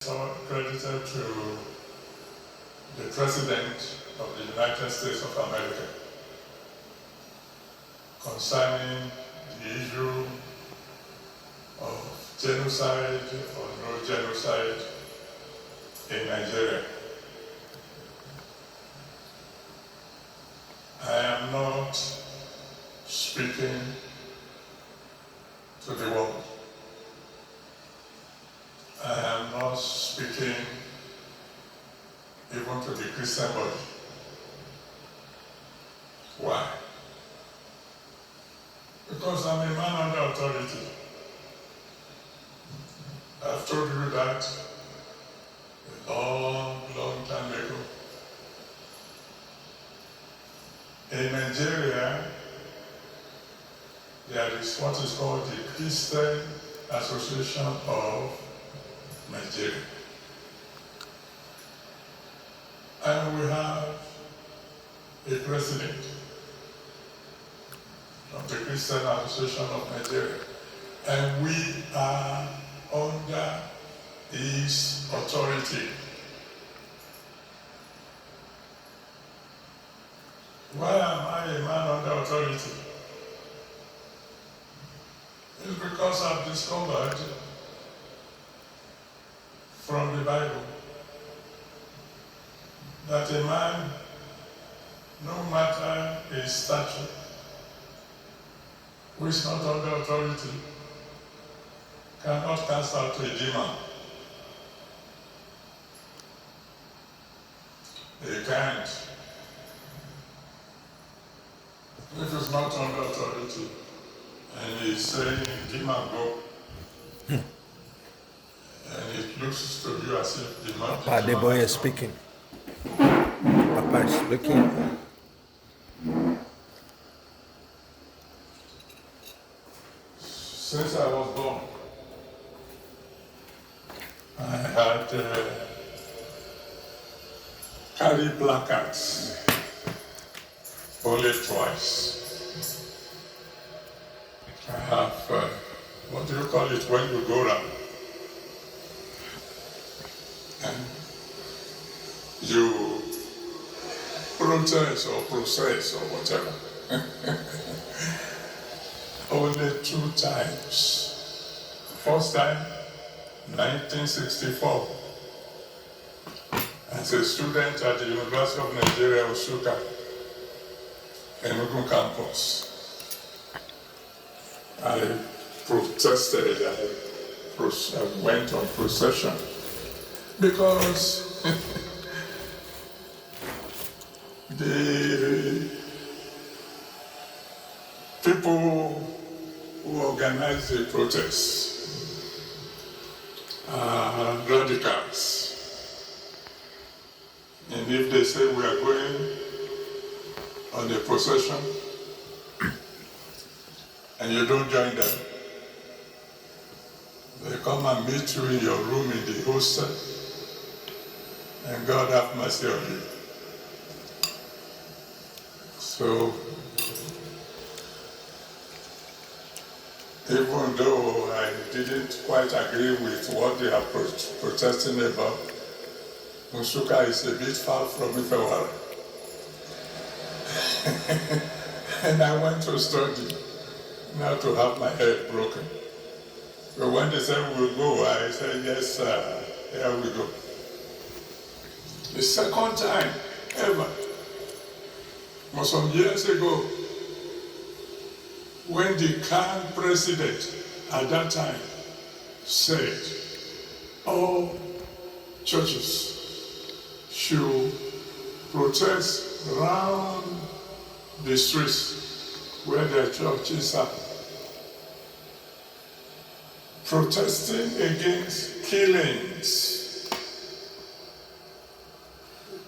Credited to the President of the United States of America concerning the issue of genocide or no genocide in Nigeria. I am not speaking to the world. I am not speaking even to the Christian body. Why? Because I'm a man under authority. I've told you that a long, long time ago. In Nigeria, there is what is called the Christian Association of Nigeria. And we have a president of the Christian Association of Nigeria. And we are under his authority. Why am I a man under authority? It's because I've discovered from the Bible that a man, no matter his stature, who is not under authority, cannot cast out a demon. He can't. If it's not under authority, and he's saying, demon go, and it looks to you as if the man... Adeboye is speaking. Papa is speaking. Since I was born, I had carried placards only twice. I have, what do you call it when you go around? And you protest or process or whatever. Only 2 times. First time, 1964, as a student at the University of Nigeria, Nsukka, Enugu campus. I protested, I went on procession because the people who organize the protests are radicals. And if they say we are going on a procession and you don't join them, they come and meet you in your room in the hostel, and God have mercy on you. So, even though I didn't quite agree with what they are protesting about, Nsukka is a bit far from Ifewara. And I went to study, not to have my head broken. So when they said we'll go, I said, yes, here we go. The second time ever was some years ago, when the Khan president at that time said all churches should protest around the streets where their churches are, protesting against killings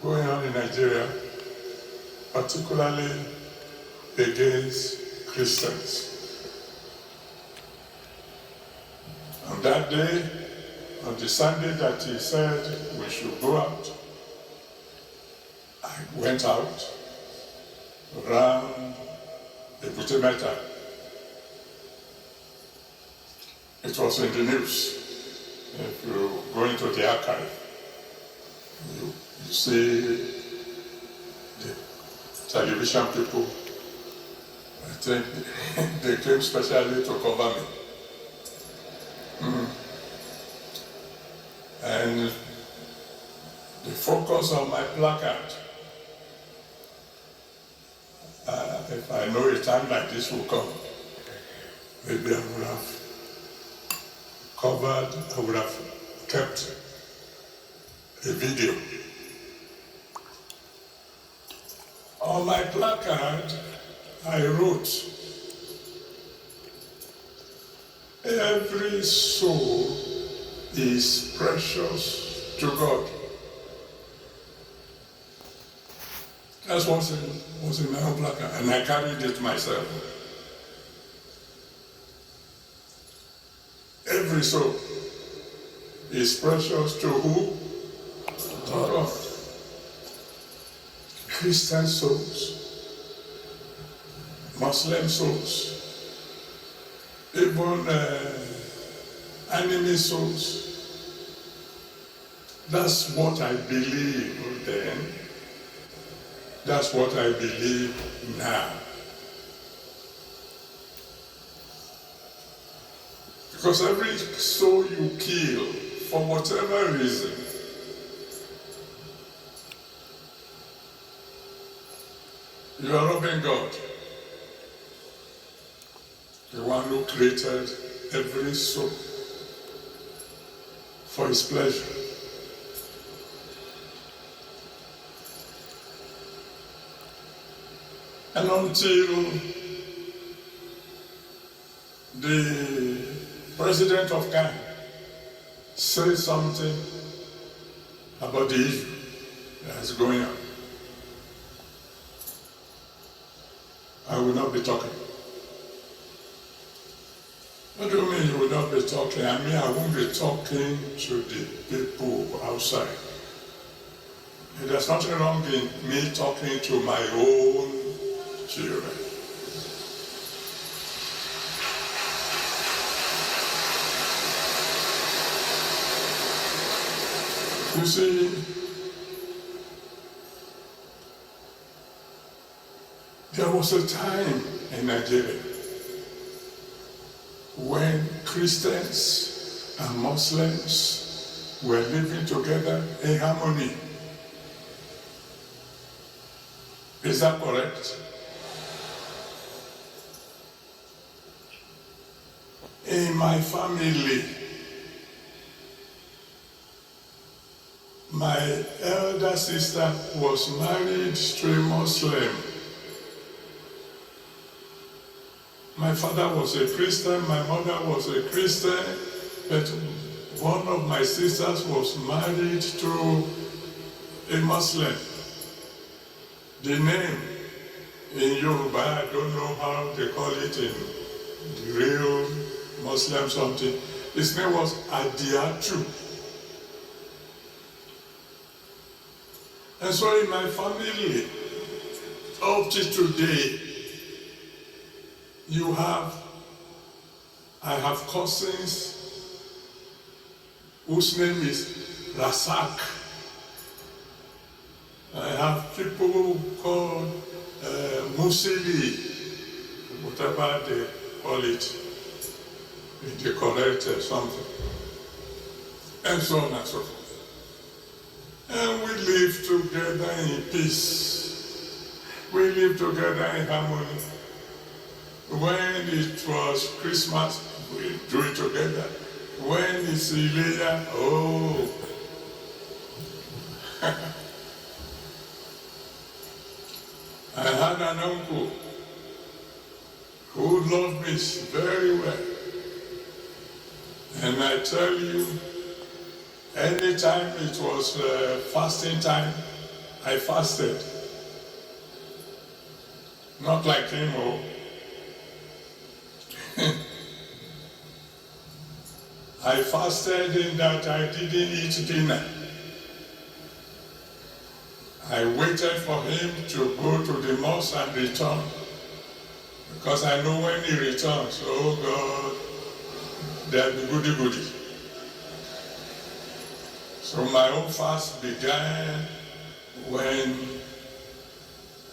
going on in Nigeria, particularly against Christians. On that day, on the Sunday that he said we should go out, I went out around the Butemeta. It was in the news. If you go into the archive, you see the television people. I think they came specially to cover me. And the focus of my placard, if I know a time like this will come, maybe I would have covered, I would have kept a video. On my placard, I wrote, every soul is precious to God. That's what's in my own placard, and I carried it myself. Every soul is precious to who? To God. Christian souls, Muslim souls, even enemy souls. That's what I believe then. That's what I believe now. Because every soul you kill, for whatever reason, you are robbing God, the one who created every soul for his pleasure. And until the president of Ghana says something about the issue that's going on, I will not be talking. What do you mean you will not be talking? I mean, I won't be talking to the people outside. There's nothing wrong in me talking to my own children. You see, there was a time in Nigeria when Christians and Muslims were living together in harmony. Is that correct? In my family, my elder sister was married to a Muslim. My father was a Christian, my mother was a Christian, but one of my sisters was married to a Muslim. The name in Yoruba, I don't know how they call it in the real Muslim something. His name was Adiatu. And so in my family, up to today, I have cousins whose name is Rasak. I have people called Musili, whatever they call it, the correct something, and so on and so forth. And we live together in peace. We live together in harmony. When it was Christmas, we do it together. When it's Ileya, oh. I had an uncle who loved me very well. And I tell you, anytime it was fasting time, I fasted. Not like him, oh. I fasted in that I didn't eat dinner. I waited for him to go to the mosque and return. Because I know when he returns, oh God, there'll be goody goody. So my own fast began when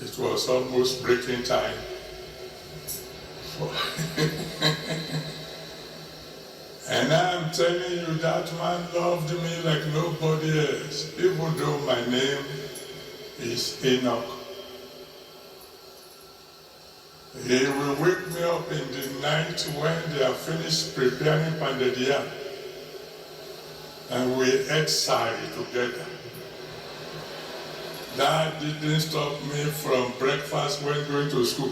it was almost breaking time. And I'm telling you, that man loved me like nobody else, even though my name is Enoch. He will wake me up in the night when they are finished preparing pounded yam, and we ate sari together. That didn't stop me from breakfast when going to school.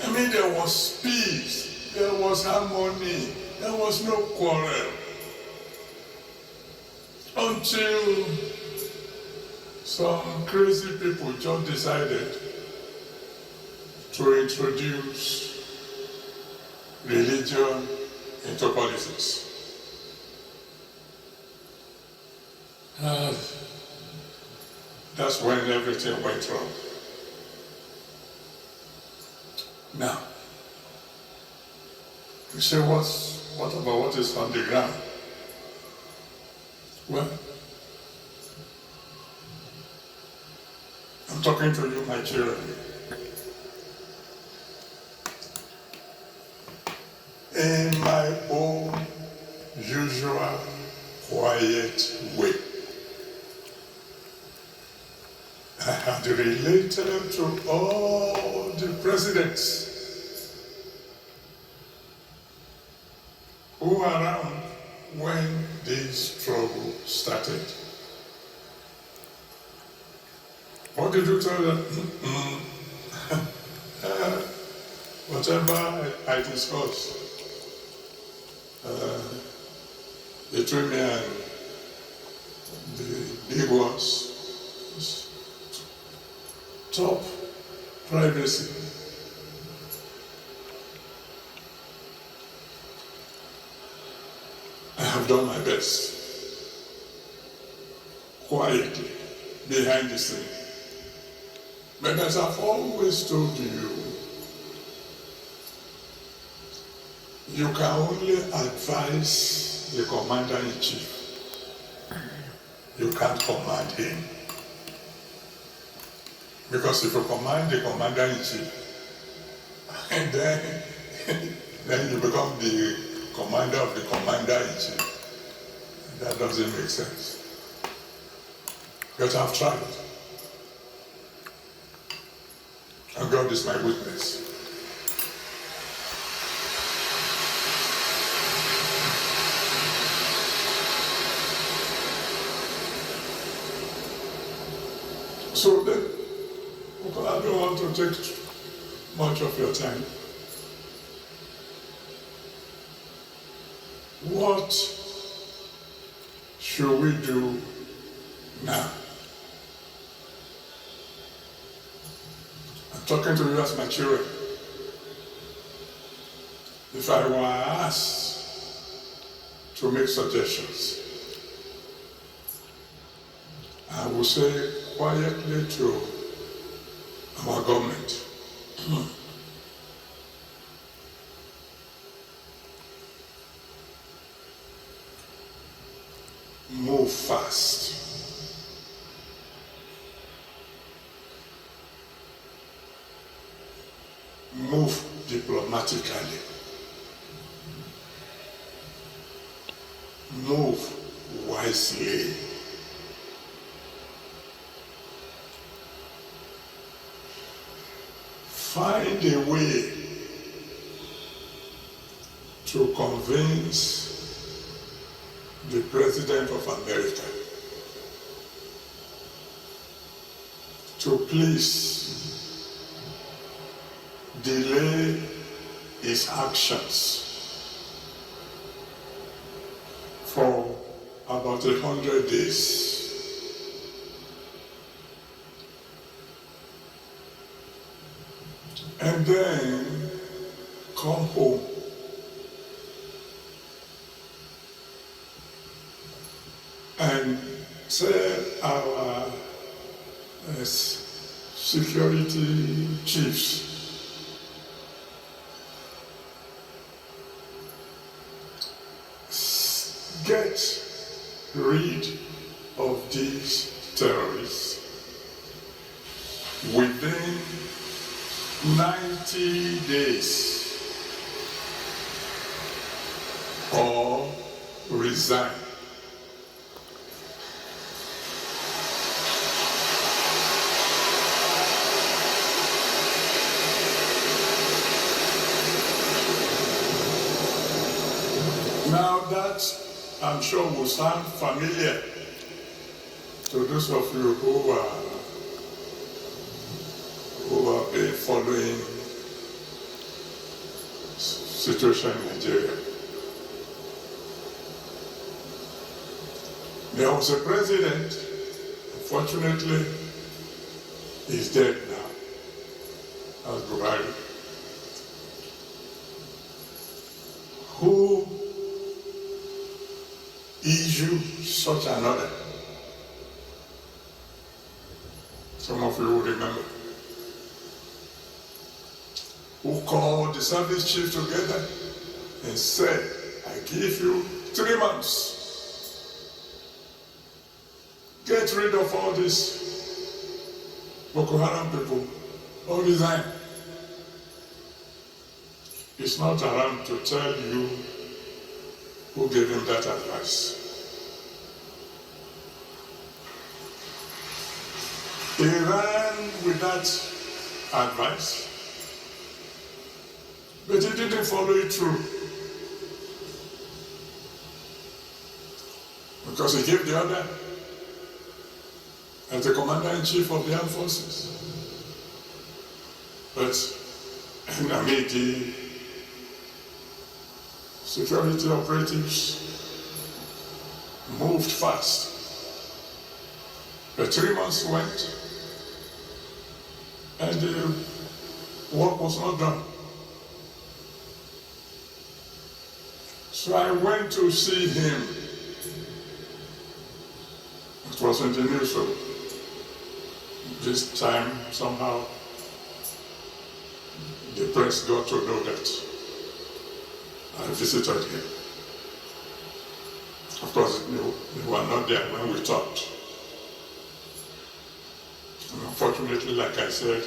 I mean, there was peace, there was harmony, there was no quarrel. Until some crazy people just decided to introduce religion into politics. That's when everything went wrong. Now, you say, what about what is on the ground? Well, I'm talking to you, my children. In my own usual quiet way, I had related to all the presidents who were around when this struggle started. What did you tell them? Whatever I discussed between me and the big ones, top privacy. I have done my best, quietly, behind the scene. But as I've always told you, you can only advise the commander-in-chief. You can't command him. Because if you command the commander-in-chief, and then you become the commander of the commander-in-chief. That doesn't make sense. But I've tried. And God is my witness. So then, I don't want to take much of your time. What should we do now? I'm talking to you as my children. If I were asked to make suggestions, I would say quietly to our government, move fast. Move diplomatically. Move wisely. Find a way to convince the President of America to please delay his actions for about 100 days. And then come home. And tell our security chiefs get rid of these terrorists within 90 days or resign. Now that, I'm sure, will sound familiar to those of you who have been following situation in Nigeria. There was a president, unfortunately, he's dead now. That's Buhari, who issued such an order. Some of you will remember. Who called the service chief together and said, I give you 3 months. Get rid of all these Boko Haram people or resign. He's not around to tell you who gave him that advice. He ran with that advice, but he didn't follow it through. Because he gave the order as the commander-in-chief of the armed forces. But the security operatives moved fast. But 3 months went, and the work was not done. So I went to see him. It was in the news, so this time somehow the press got to know that I visited him. Of course, they were not there when we talked. And unfortunately, like I said,